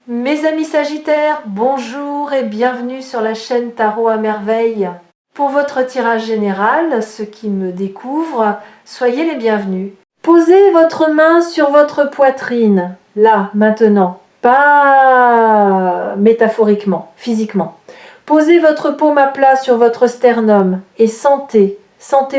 Mes amis Sagittaires, bonjour et bienvenue sur la chaîne Tarot à Merveille. Pour votre tirage général, ceux qui me découvrent, soyez les bienvenus. Posez votre main sur votre poitrine, là, maintenant, pas métaphoriquement, physiquement. Posez votre paume à plat sur votre sternum et sentez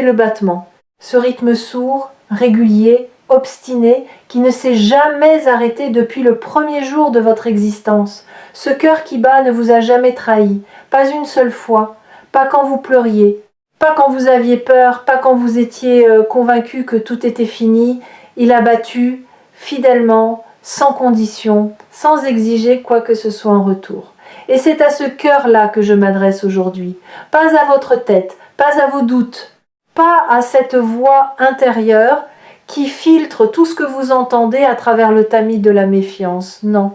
le battement. Ce rythme sourd, régulier, obstiné, qui ne s'est jamais arrêté depuis le premier jour de votre existence. Ce cœur qui bat ne vous a jamais trahi, pas une seule fois, pas quand vous pleuriez, pas quand vous aviez peur, pas quand vous étiez convaincu que tout était fini. Il a battu fidèlement, sans condition, sans exiger quoi que ce soit en retour. Et c'est à ce cœur-là que je m'adresse aujourd'hui, pas à votre tête, pas à vos doutes, pas à cette voix intérieure qui filtre tout ce que vous entendez à travers le tamis de la méfiance. Non.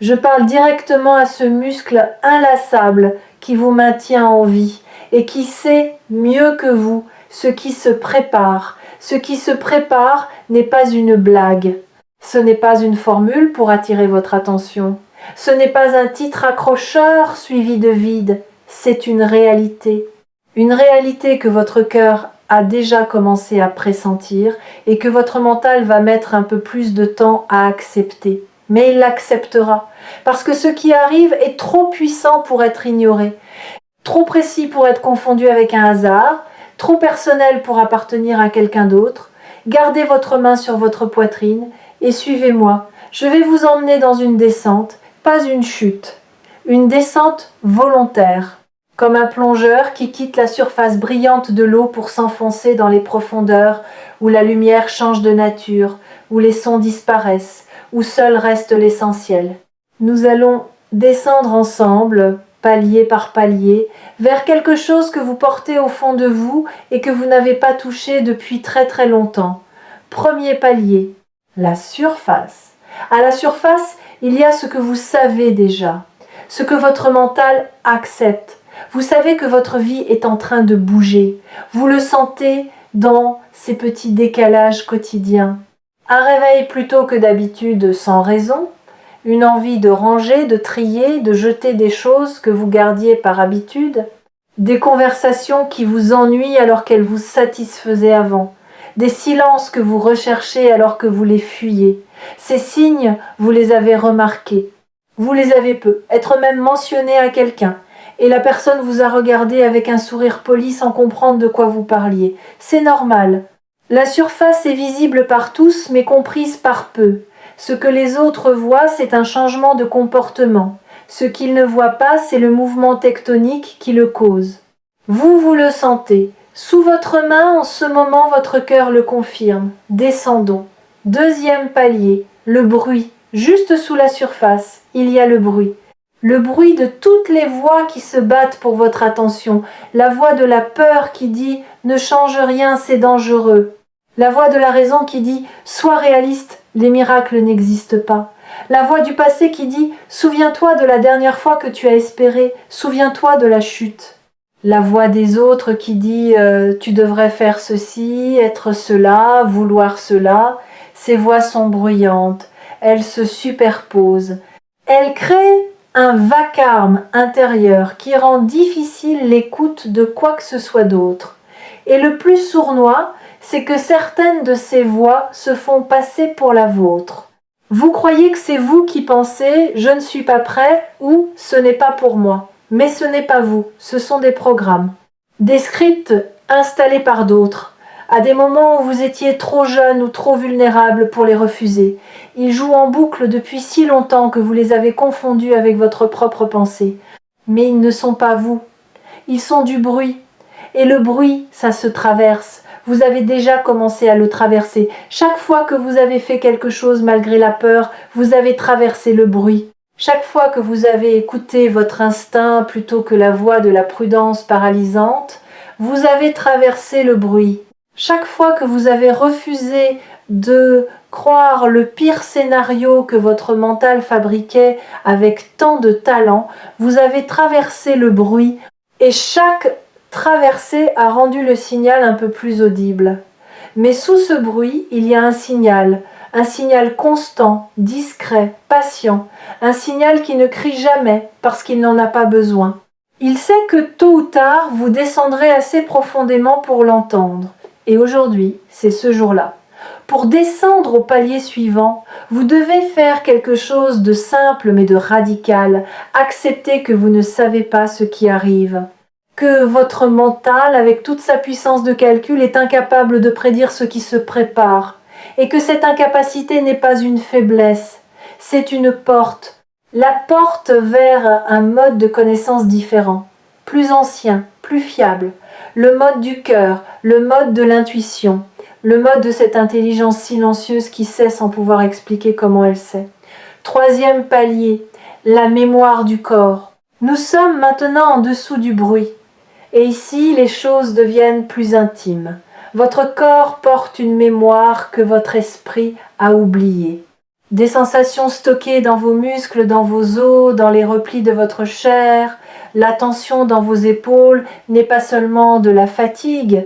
Je parle directement à ce muscle inlassable qui vous maintient en vie et qui sait mieux que vous ce qui se prépare. Ce qui se prépare n'est pas une blague. Ce n'est pas une formule pour attirer votre attention. Ce n'est pas un titre accrocheur suivi de vide. C'est une réalité. Une réalité que votre cœur a déjà commencé à pressentir et que votre mental va mettre un peu plus de temps à accepter. Mais il l'acceptera, parce que ce qui arrive est trop puissant pour être ignoré, trop précis pour être confondu avec un hasard, trop personnel pour appartenir à quelqu'un d'autre. Gardez votre main sur votre poitrine et suivez-moi. Je vais vous emmener dans une descente, pas une chute, une descente volontaire. Comme un plongeur qui quitte la surface brillante de l'eau pour s'enfoncer dans les profondeurs où la lumière change de nature, où les sons disparaissent, où seul reste l'essentiel. Nous allons descendre ensemble, palier par palier, vers quelque chose que vous portez au fond de vous et que vous n'avez pas touché depuis très très longtemps. Premier palier, la surface. À la surface, il y a ce que vous savez déjà, ce que votre mental accepte. Vous savez que votre vie est en train de bouger. Vous le sentez dans ces petits décalages quotidiens. Un réveil plutôt que d'habitude sans raison, une envie de ranger, de trier, de jeter des choses que vous gardiez par habitude, des conversations qui vous ennuient alors qu'elles vous satisfaisaient avant, des silences que vous recherchez alors que vous les fuyez. Ces signes, vous les avez remarqués. Vous les avez peu, être même mentionnés à quelqu'un. Et la personne vous a regardé avec un sourire poli sans comprendre de quoi vous parliez. C'est normal. La surface est visible par tous, mais comprise par peu. Ce que les autres voient, c'est un changement de comportement. Ce qu'ils ne voient pas, c'est le mouvement tectonique qui le cause. Vous le sentez. Sous votre main, en ce moment, votre cœur le confirme. Descendons. Deuxième palier, le bruit. Juste sous la surface, il y a le bruit. Le bruit de toutes les voix qui se battent pour votre attention. La voix de la peur qui dit « Ne change rien, c'est dangereux ». La voix de la raison qui dit « Sois réaliste, les miracles n'existent pas ». La voix du passé qui dit « Souviens-toi de la dernière fois que tu as espéré, souviens-toi de la chute ». La voix des autres qui dit « Tu devrais faire ceci, être cela, vouloir cela ». Ces voix sont bruyantes, elles se superposent. Elles créent un vacarme intérieur qui rend difficile l'écoute de quoi que ce soit d'autre. Et le plus sournois, c'est que certaines de ces voix se font passer pour la vôtre. Vous croyez que c'est vous qui pensez « je ne suis pas prêt » ou « ce n'est pas pour moi ». Mais ce n'est pas vous, ce sont des programmes. Des scripts installés par d'autres, à des moments où vous étiez trop jeune ou trop vulnérable pour les refuser. Ils jouent en boucle depuis si longtemps que vous les avez confondus avec votre propre pensée. Mais ils ne sont pas vous. Ils sont du bruit. Et le bruit, ça se traverse. Vous avez déjà commencé à le traverser. Chaque fois que vous avez fait quelque chose malgré la peur, vous avez traversé le bruit. Chaque fois que vous avez écouté votre instinct plutôt que la voix de la prudence paralysante, vous avez traversé le bruit. Chaque fois que vous avez refusé de croire le pire scénario que votre mental fabriquait avec tant de talent, vous avez traversé le bruit et chaque traversée a rendu le signal un peu plus audible. Mais sous ce bruit, il y a un signal, un signal constant, discret, patient, un signal qui ne crie jamais parce qu'il n'en a pas besoin. Il sait que tôt ou tard, vous descendrez assez profondément pour l'entendre. Et aujourd'hui, c'est ce jour-là. Pour descendre au palier suivant, vous devez faire quelque chose de simple mais de radical. Accepter que vous ne savez pas ce qui arrive. Que votre mental, avec toute sa puissance de calcul, est incapable de prédire ce qui se prépare. Et que cette incapacité n'est pas une faiblesse, c'est une porte. La porte vers un mode de connaissance différent, plus ancien, plus fiable, le mode du cœur, le mode de l'intuition, le mode de cette intelligence silencieuse qui sait sans pouvoir expliquer comment elle sait. Troisième palier, la mémoire du corps. Nous sommes maintenant en dessous du bruit, et ici les choses deviennent plus intimes. Votre corps porte une mémoire que votre esprit a oubliée. Des sensations stockées dans vos muscles, dans vos os, dans les replis de votre chair. La tension dans vos épaules n'est pas seulement de la fatigue,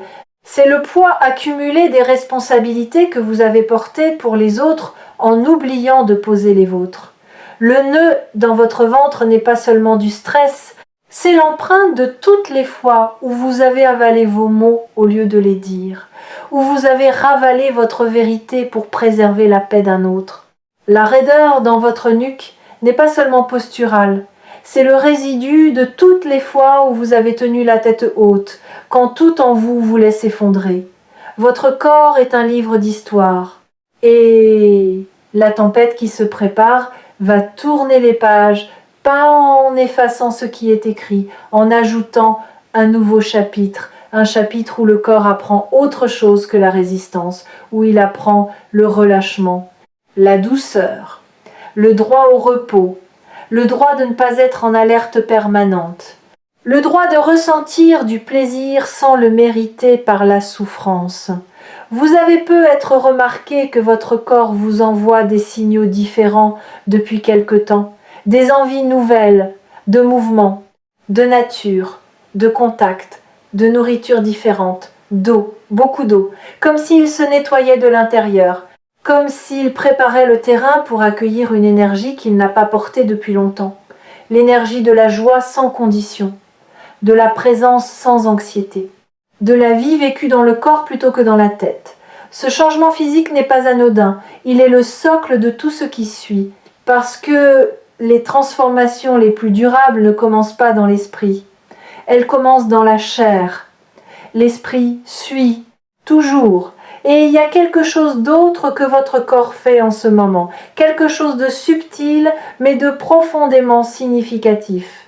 c'est le poids accumulé des responsabilités que vous avez portées pour les autres en oubliant de poser les vôtres. Le nœud dans votre ventre n'est pas seulement du stress, c'est l'empreinte de toutes les fois où vous avez avalé vos mots au lieu de les dire, où vous avez ravalé votre vérité pour préserver la paix d'un autre. La raideur dans votre nuque n'est pas seulement posturale, c'est le résidu de toutes les fois où vous avez tenu la tête haute, quand tout en vous voulait s'effondrer. Votre corps est un livre d'histoire, et la tempête qui se prépare va tourner les pages, pas en effaçant ce qui est écrit, en ajoutant un nouveau chapitre, un chapitre où le corps apprend autre chose que la résistance, où il apprend le relâchement, la douceur, le droit au repos, le droit de ne pas être en alerte permanente, le droit de ressentir du plaisir sans le mériter par la souffrance. Vous avez peu être remarqué que votre corps vous envoie des signaux différents depuis quelque temps, des envies nouvelles, de mouvement, de nature, de contact, de nourriture différente, d'eau, beaucoup d'eau, comme s'il se nettoyait de l'intérieur, comme s'il préparait le terrain pour accueillir une énergie qu'il n'a pas portée depuis longtemps, l'énergie de la joie sans condition, de la présence sans anxiété, de la vie vécue dans le corps plutôt que dans la tête. Ce changement physique n'est pas anodin, il est le socle de tout ce qui suit, parce que les transformations les plus durables ne commencent pas dans l'esprit, elles commencent dans la chair. L'esprit suit, toujours, et il y a quelque chose d'autre que votre corps fait en ce moment, quelque chose de subtil mais de profondément significatif.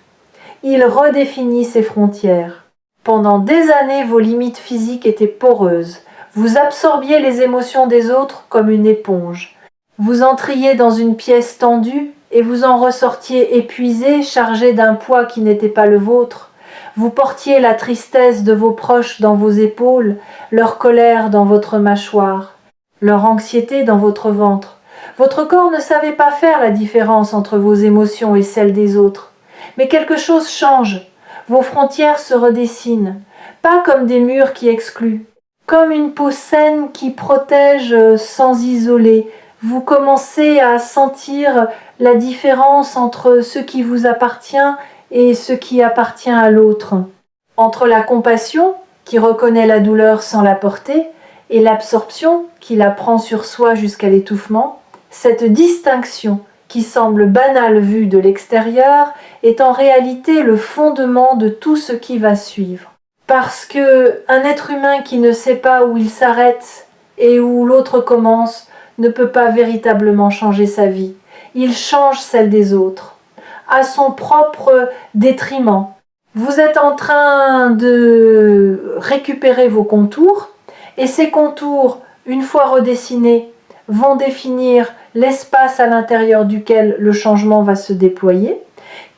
Il redéfinit ses frontières. Pendant des années, vos limites physiques étaient poreuses. Vous absorbiez les émotions des autres comme une éponge. Vous entriez dans une pièce tendue et vous en ressortiez épuisé, chargé d'un poids qui n'était pas le vôtre. Vous portiez la tristesse de vos proches dans vos épaules, leur colère dans votre mâchoire, leur anxiété dans votre ventre. Votre corps ne savait pas faire la différence entre vos émotions et celles des autres. Mais quelque chose change. Vos frontières se redessinent, pas comme des murs qui excluent, comme une peau saine qui protège sans isoler. Vous commencez à sentir la différence entre ce qui vous appartient et ce qui appartient à l'autre, entre la compassion qui reconnaît la douleur sans la porter et l'absorption qui la prend sur soi jusqu'à l'étouffement. Cette distinction qui semble banale vue de l'extérieur est en réalité le fondement de tout ce qui va suivre. Parce que un être humain qui ne sait pas où il s'arrête et où l'autre commence ne peut pas véritablement changer sa vie. Il change celle des autres, à son propre détriment. Vous êtes en train de récupérer vos contours, et ces contours, une fois redessinés, vont définir l'espace à l'intérieur duquel le changement va se déployer.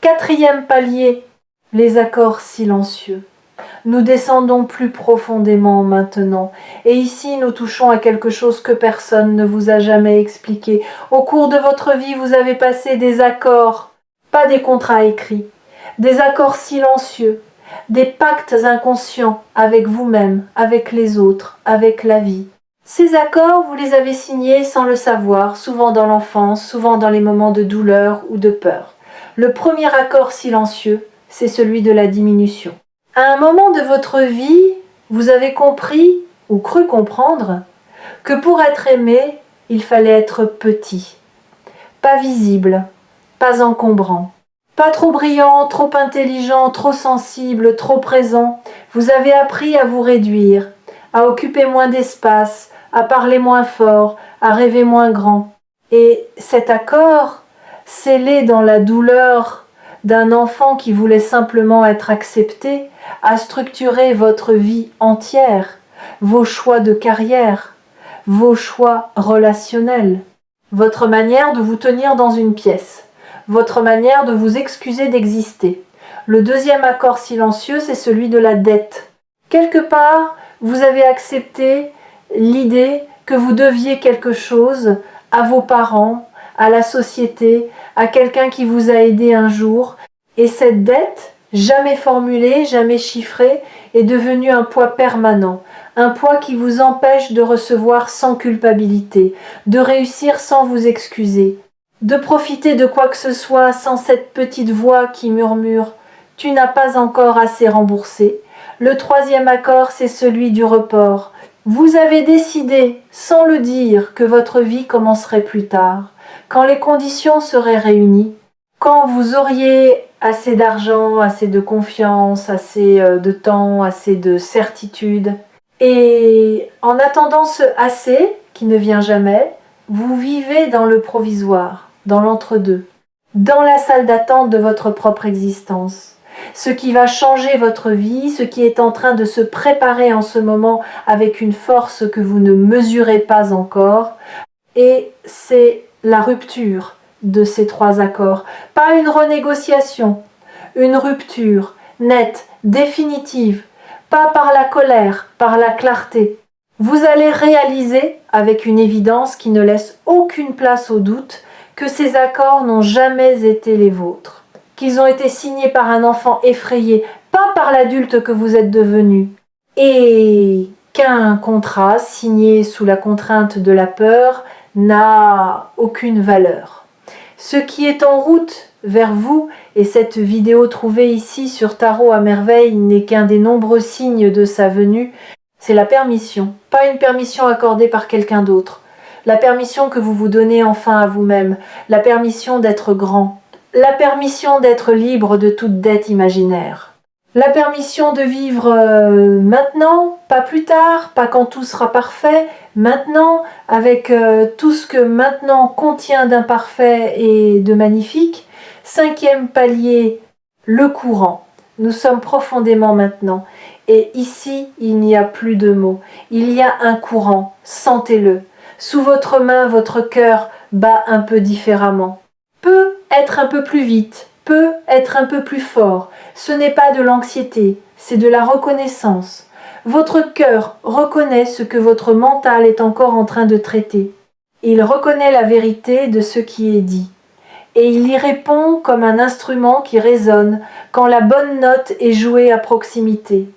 Quatrième palier, les accords silencieux. Nous descendons plus profondément maintenant, et ici nous touchons à quelque chose que personne ne vous a jamais expliqué. Au cours de votre vie, vous avez passé des accords, pas des contrats écrits, des accords silencieux, des pactes inconscients avec vous-même, avec les autres, avec la vie. Ces accords, vous les avez signés sans le savoir, souvent dans l'enfance, souvent dans les moments de douleur ou de peur. Le premier accord silencieux, c'est celui de la diminution. À un moment de votre vie, vous avez compris, ou cru comprendre, que pour être aimé, il fallait être petit, pas visible, pas encombrant, pas trop brillant, trop intelligent, trop sensible, trop présent. Vous avez appris à vous réduire, à occuper moins d'espace, à parler moins fort, à rêver moins grand. Et cet accord, scellé dans la douleur d'un enfant qui voulait simplement être accepté, a structuré votre vie entière, vos choix de carrière, vos choix relationnels, votre manière de vous tenir dans une pièce, votre manière de vous excuser d'exister. Le deuxième accord silencieux, c'est celui de la dette. Quelque part, vous avez accepté l'idée que vous deviez quelque chose à vos parents, à la société, à quelqu'un qui vous a aidé un jour. Et cette dette, jamais formulée, jamais chiffrée, est devenue un poids permanent. Un poids qui vous empêche de recevoir sans culpabilité, de réussir sans vous excuser, de profiter de quoi que ce soit sans cette petite voix qui murmure « Tu n'as pas encore assez remboursé ». Le troisième accord, c'est celui du report. Vous avez décidé, sans le dire, que votre vie commencerait plus tard, quand les conditions seraient réunies, quand vous auriez assez d'argent, assez de confiance, assez de temps, assez de certitude. Et en attendant ce assez, qui ne vient jamais, vous vivez dans le provisoire, dans l'entre-deux, dans la salle d'attente de votre propre existence. Ce qui va changer votre vie, ce qui est en train de se préparer en ce moment avec une force que vous ne mesurez pas encore, et c'est la rupture de ces trois accords. Pas une renégociation, une rupture nette, définitive, pas par la colère, par la clarté. Vous allez réaliser, avec une évidence qui ne laisse aucune place au doute, que ces accords n'ont jamais été les vôtres, qu'ils ont été signés par un enfant effrayé, pas par l'adulte que vous êtes devenu, et qu'un contrat signé sous la contrainte de la peur n'a aucune valeur. Ce qui est en route vers vous, et cette vidéo trouvée ici sur Tarot à merveille n'est qu'un des nombreux signes de sa venue, c'est la permission, pas une permission accordée par quelqu'un d'autre, la permission que vous vous donnez enfin à vous-même, la permission d'être grand, la permission d'être libre de toute dette imaginaire, la permission de vivre maintenant, pas plus tard, pas quand tout sera parfait, maintenant, avec tout ce que maintenant contient d'imparfait et de magnifique. Cinquième palier, le courant. Nous sommes profondément maintenant. Et ici, il n'y a plus de mots. Il y a un courant. Sentez-le. Sous votre main, votre cœur bat un peu différemment. Peut être un peu plus vite, peut être un peu plus fort. Ce n'est pas de l'anxiété, c'est de la reconnaissance. Votre cœur reconnaît ce que votre mental est encore en train de traiter. Il reconnaît la vérité de ce qui est dit. Et il y répond comme un instrument qui résonne quand la bonne note est jouée à proximité.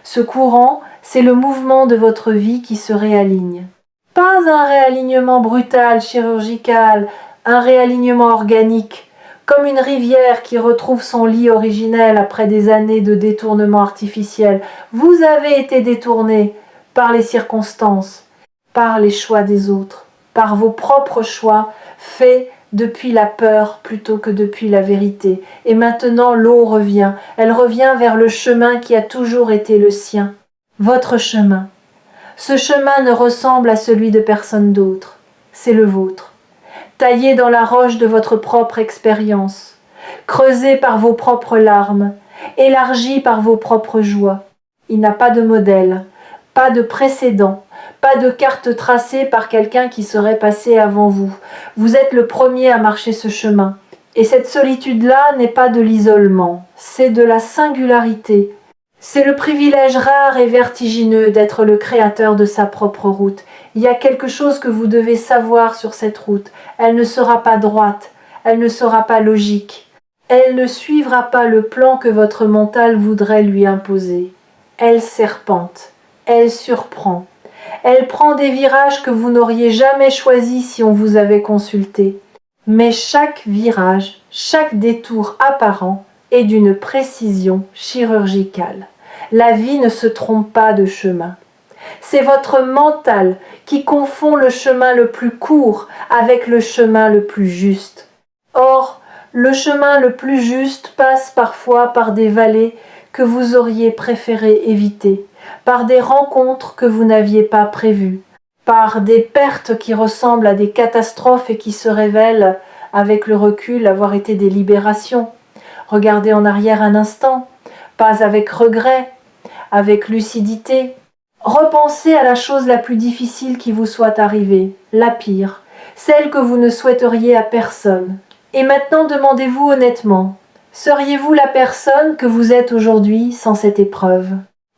Ce courant, c'est le mouvement de votre vie qui se réaligne. Pas un réalignement brutal, chirurgical, un réalignement organique, comme une rivière qui retrouve son lit originel après des années de détournement artificiel. Vous avez été détourné par les circonstances, par les choix des autres, par vos propres choix faits depuis la peur plutôt que depuis la vérité. Et maintenant l'eau revient, elle revient vers le chemin qui a toujours été le sien, votre chemin. Ce chemin ne ressemble à celui de personne d'autre, c'est le vôtre. Taillé dans la roche de votre propre expérience, creusé par vos propres larmes, élargi par vos propres joies. Il n'a pas de modèle, pas de précédent, pas de carte tracée par quelqu'un qui serait passé avant vous. Vous êtes le premier à marcher ce chemin. Et cette solitude-là n'est pas de l'isolement, c'est de la singularité. C'est le privilège rare et vertigineux d'être le créateur de sa propre route. Il y a quelque chose que vous devez savoir sur cette route. Elle ne sera pas droite, elle ne sera pas logique. Elle ne suivra pas le plan que votre mental voudrait lui imposer. Elle serpente, elle surprend. Elle prend des virages que vous n'auriez jamais choisis si on vous avait consulté. Mais chaque virage, chaque détour apparent est d'une précision chirurgicale. La vie ne se trompe pas de chemin. C'est votre mental qui confond le chemin le plus court avec le chemin le plus juste. Or, le chemin le plus juste passe parfois par des vallées que vous auriez préféré éviter, par des rencontres que vous n'aviez pas prévues, par des pertes qui ressemblent à des catastrophes et qui se révèlent, avec le recul, avoir été des libérations. Regardez en arrière un instant, pas avec regret, avec lucidité. Repensez à la chose la plus difficile qui vous soit arrivée, la pire, celle que vous ne souhaiteriez à personne. Et maintenant demandez-vous honnêtement, seriez-vous la personne que vous êtes aujourd'hui sans cette épreuve?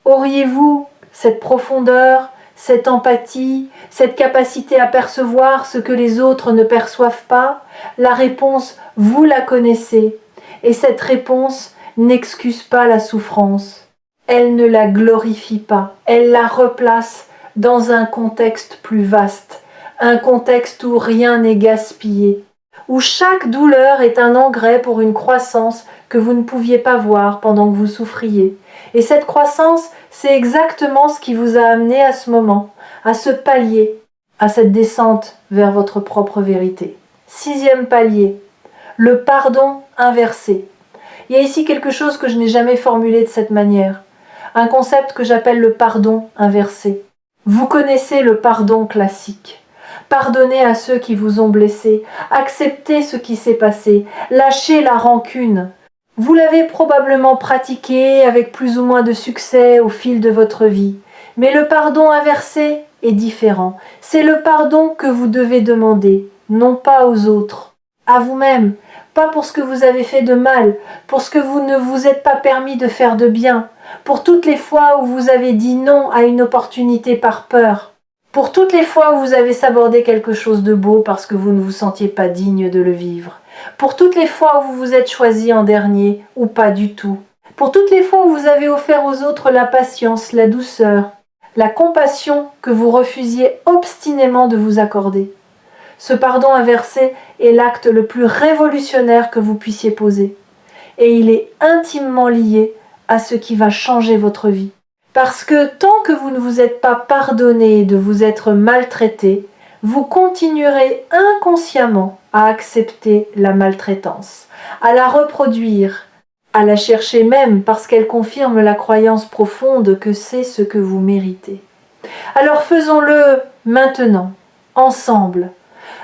Auriez-vous cette profondeur, cette empathie, cette capacité à percevoir ce que les autres ne perçoivent pas? La réponse, vous la connaissez. Et cette réponse n'excuse pas la souffrance. Elle ne la glorifie pas. Elle la replace dans un contexte plus vaste. Un contexte où rien n'est gaspillé. Où chaque douleur est un engrais pour une croissance que vous ne pouviez pas voir pendant que vous souffriez. Et cette croissance, c'est exactement ce qui vous a amené à ce moment, à ce palier, à cette descente vers votre propre vérité. 6e palier, le pardon inversé. Il y a ici quelque chose que je n'ai jamais formulé de cette manière, un concept que j'appelle le pardon inversé. Vous connaissez le pardon classique. Pardonnez à ceux qui vous ont blessé, acceptez ce qui s'est passé, lâchez la rancune. Vous l'avez probablement pratiqué avec plus ou moins de succès au fil de votre vie. Mais le pardon inversé est différent. C'est le pardon que vous devez demander, non pas aux autres, à vous-même, pas pour ce que vous avez fait de mal, pour ce que vous ne vous êtes pas permis de faire de bien, pour toutes les fois où vous avez dit non à une opportunité par peur, pour toutes les fois où vous avez sabordé quelque chose de beau parce que vous ne vous sentiez pas digne de le vivre, pour toutes les fois où vous vous êtes choisi en dernier ou pas du tout, pour toutes les fois où vous avez offert aux autres la patience, la douceur, la compassion que vous refusiez obstinément de vous accorder. Ce pardon inversé est l'acte le plus révolutionnaire que vous puissiez poser. Et il est intimement lié à ce qui va changer votre vie. Parce que tant que vous ne vous êtes pas pardonné de vous être maltraité, vous continuerez inconsciemment à accepter la maltraitance, à la reproduire, à la chercher même parce qu'elle confirme la croyance profonde que c'est ce que vous méritez. Alors faisons-le maintenant, ensemble.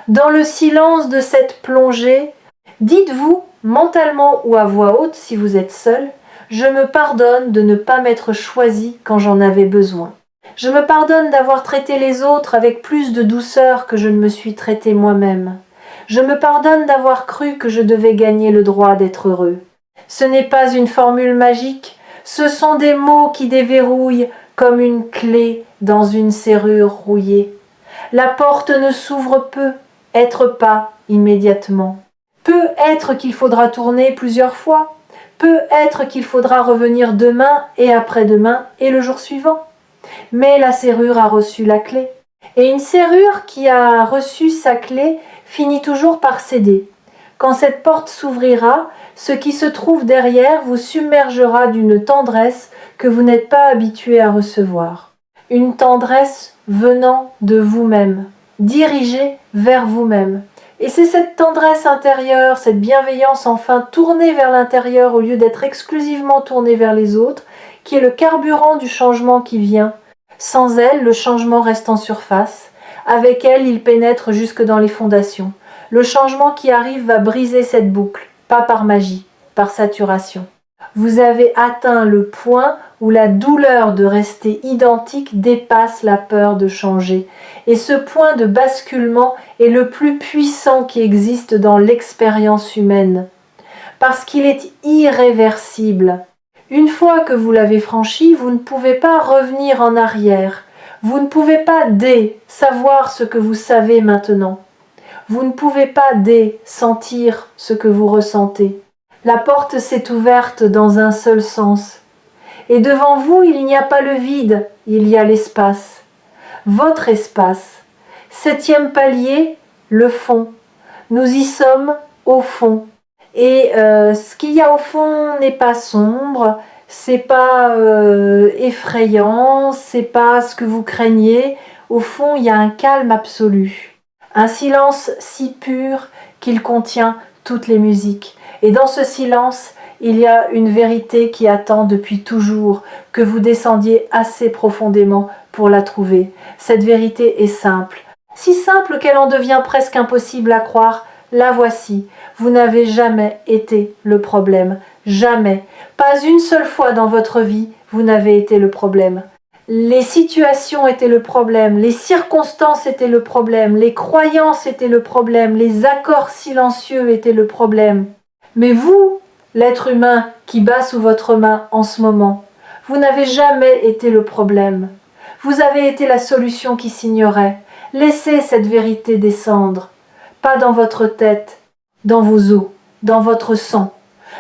Dans le silence de cette plongée, dites-vous mentalement ou à voix haute si vous êtes seul, je me pardonne de ne pas m'être choisi quand j'en avais besoin. Je me pardonne d'avoir traité les autres avec plus de douceur que je ne me suis traité moi-même. Je me pardonne d'avoir cru que je devais gagner le droit d'être heureux. Ce n'est pas une formule magique, ce sont des mots qui déverrouillent comme une clé dans une serrure rouillée. La porte ne s'ouvre peu, être pas immédiatement. Peut être qu'il faudra tourner plusieurs fois, peut être qu'il faudra revenir demain et après-demain et le jour suivant. Mais la serrure a reçu la clé. Et une serrure qui a reçu sa clé finit toujours par céder. Quand cette porte s'ouvrira, ce qui se trouve derrière vous submergera d'une tendresse que vous n'êtes pas habitué à recevoir. Une tendresse venant de vous-même, dirigée vers vous-même. Et c'est cette tendresse intérieure, cette bienveillance enfin tournée vers l'intérieur au lieu d'être exclusivement tournée vers les autres, qui est le carburant du changement qui vient. Sans elle, le changement reste en surface. Avec elle, il pénètre jusque dans les fondations. Le changement qui arrive va briser cette boucle, pas par magie, par saturation. Vous avez atteint le point où la douleur de rester identique dépasse la peur de changer. Et ce point de basculement est le plus puissant qui existe dans l'expérience humaine. Parce qu'il est irréversible. Une fois que vous l'avez franchi, vous ne pouvez pas revenir en arrière. Vous ne pouvez pas savoir ce que vous savez maintenant. Vous ne pouvez pas sentir ce que vous ressentez. La porte s'est ouverte dans un seul sens. Et devant vous, il n'y a pas le vide, il y a l'espace. votre espace. 7e palier, le fond. Nous y sommes au fond. Et ce qu'il y a au fond n'est pas sombre, c'est pas effrayant, c'est pas ce que vous craignez. Au fond, il y a un calme absolu. Un silence si pur qu'il contient toutes les musiques. Et dans ce silence, il y a une vérité qui attend depuis toujours que vous descendiez assez profondément pour la trouver. Cette vérité est simple. Si simple qu'elle en devient presque impossible à croire, la voici. Vous n'avez jamais été le problème. Jamais. Pas une seule fois dans votre vie, vous n'avez été le problème. Les situations étaient le problème, les circonstances étaient le problème, les croyances étaient le problème, les accords silencieux étaient le problème. Mais vous, l'être humain qui bat sous votre main en ce moment, vous n'avez jamais été le problème. Vous avez été la solution qui s'ignorait. Laissez cette vérité descendre. Pas dans votre tête, dans vos os, dans votre sang,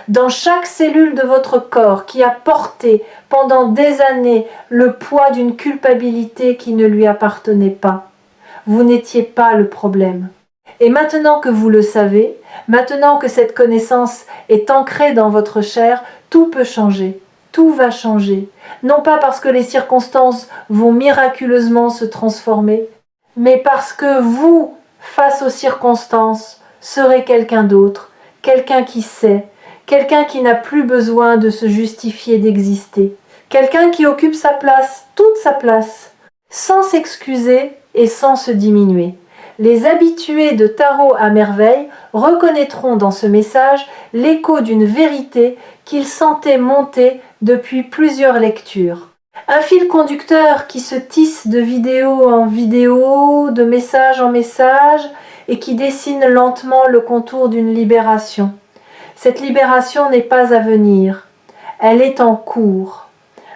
dans chaque cellule de votre corps qui a porté pendant des années le poids d'une culpabilité qui ne lui appartenait pas. Vous n'étiez pas le problème. Et maintenant que vous le savez, maintenant que cette connaissance est ancrée dans votre chair, tout peut changer, tout va changer. Non pas parce que les circonstances vont miraculeusement se transformer, mais parce que vous, face aux circonstances, serez quelqu'un d'autre, quelqu'un qui sait, quelqu'un qui n'a plus besoin de se justifier d'exister, quelqu'un qui occupe sa place, toute sa place, sans s'excuser et sans se diminuer. Les habitués de Tarot à merveille reconnaîtront dans ce message l'écho d'une vérité qu'ils sentaient monter depuis plusieurs lectures. Un fil conducteur qui se tisse de vidéo en vidéo, de message en message, et qui dessine lentement le contour d'une libération. Cette libération n'est pas à venir, elle est en cours.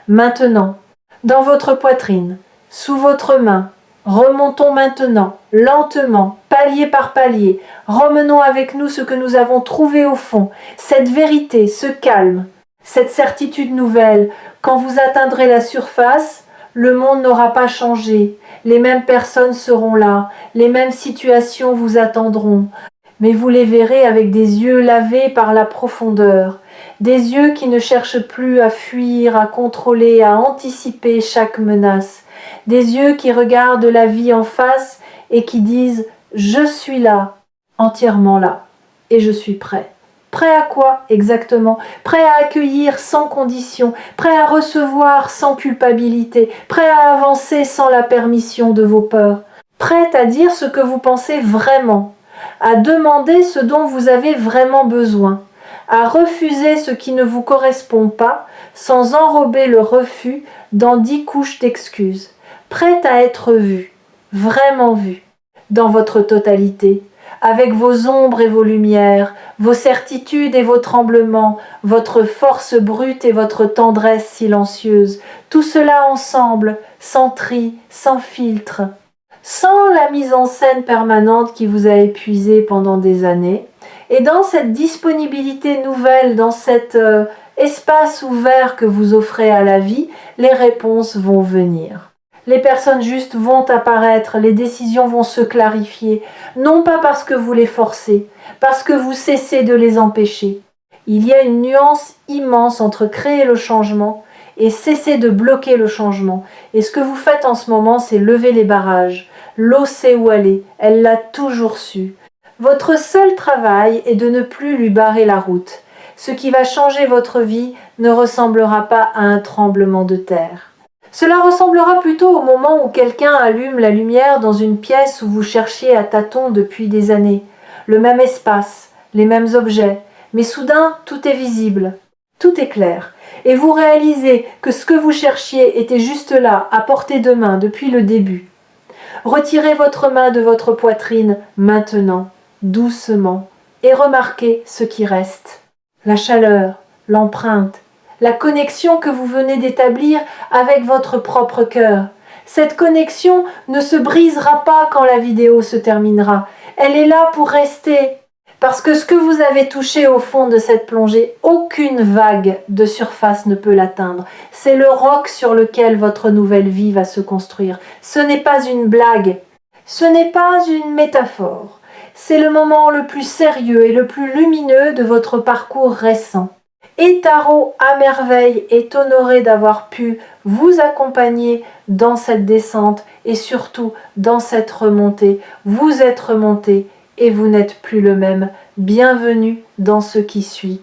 Maintenant, dans votre poitrine, sous votre main, remontons maintenant, lentement, palier par palier, remenons avec nous ce que nous avons trouvé au fond, cette vérité, ce calme, cette certitude nouvelle. Quand vous atteindrez la surface, le monde n'aura pas changé, les mêmes personnes seront là, les mêmes situations vous attendront, mais vous les verrez avec des yeux lavés par la profondeur, des yeux qui ne cherchent plus à fuir, à contrôler, à anticiper chaque menace, des yeux qui regardent la vie en face et qui disent « Je suis là, entièrement là, et je suis prêt ». Prêt à quoi exactement? Prêt à accueillir sans condition, prêt à recevoir sans culpabilité, prêt à avancer sans la permission de vos peurs, prêt à dire ce que vous pensez vraiment, à demander ce dont vous avez vraiment besoin, à refuser ce qui ne vous correspond pas sans enrober le refus dans 10 couches d'excuses, prêt à être vu, vraiment vu, dans votre totalité, avec vos ombres et vos lumières, vos certitudes et vos tremblements, votre force brute et votre tendresse silencieuse, tout cela ensemble, sans tri, sans filtre, sans la mise en scène permanente qui vous a épuisé pendant des années, et dans cette disponibilité nouvelle, dans cet espace ouvert que vous offrez à la vie, les réponses vont venir. Les personnes justes vont apparaître, les décisions vont se clarifier, non pas parce que vous les forcez, parce que vous cessez de les empêcher. Il y a une nuance immense entre créer le changement et cesser de bloquer le changement. Et ce que vous faites en ce moment, c'est lever les barrages. L'eau sait où aller, elle l'a toujours su. Votre seul travail est de ne plus lui barrer la route. Ce qui va changer votre vie ne ressemblera pas à un tremblement de terre. Cela ressemblera plutôt au moment où quelqu'un allume la lumière dans une pièce où vous cherchiez à tâtons depuis des années. Le même espace, les mêmes objets, mais soudain tout est visible, tout est clair. Et vous réalisez que ce que vous cherchiez était juste là, à portée de main, depuis le début. Retirez votre main de votre poitrine maintenant, doucement, et remarquez ce qui reste. La chaleur, l'empreinte, la connexion que vous venez d'établir avec votre propre cœur. Cette connexion ne se brisera pas quand la vidéo se terminera. Elle est là pour rester. Parce que ce que vous avez touché au fond de cette plongée, aucune vague de surface ne peut l'atteindre. C'est le roc sur lequel votre nouvelle vie va se construire. Ce n'est pas une blague, ce n'est pas une métaphore. C'est le moment le plus sérieux et le plus lumineux de votre parcours récent. Et Tarot à merveille est honoré d'avoir pu vous accompagner dans cette descente et surtout dans cette remontée. Vous êtes remonté et vous n'êtes plus le même. Bienvenue dans ce qui suit.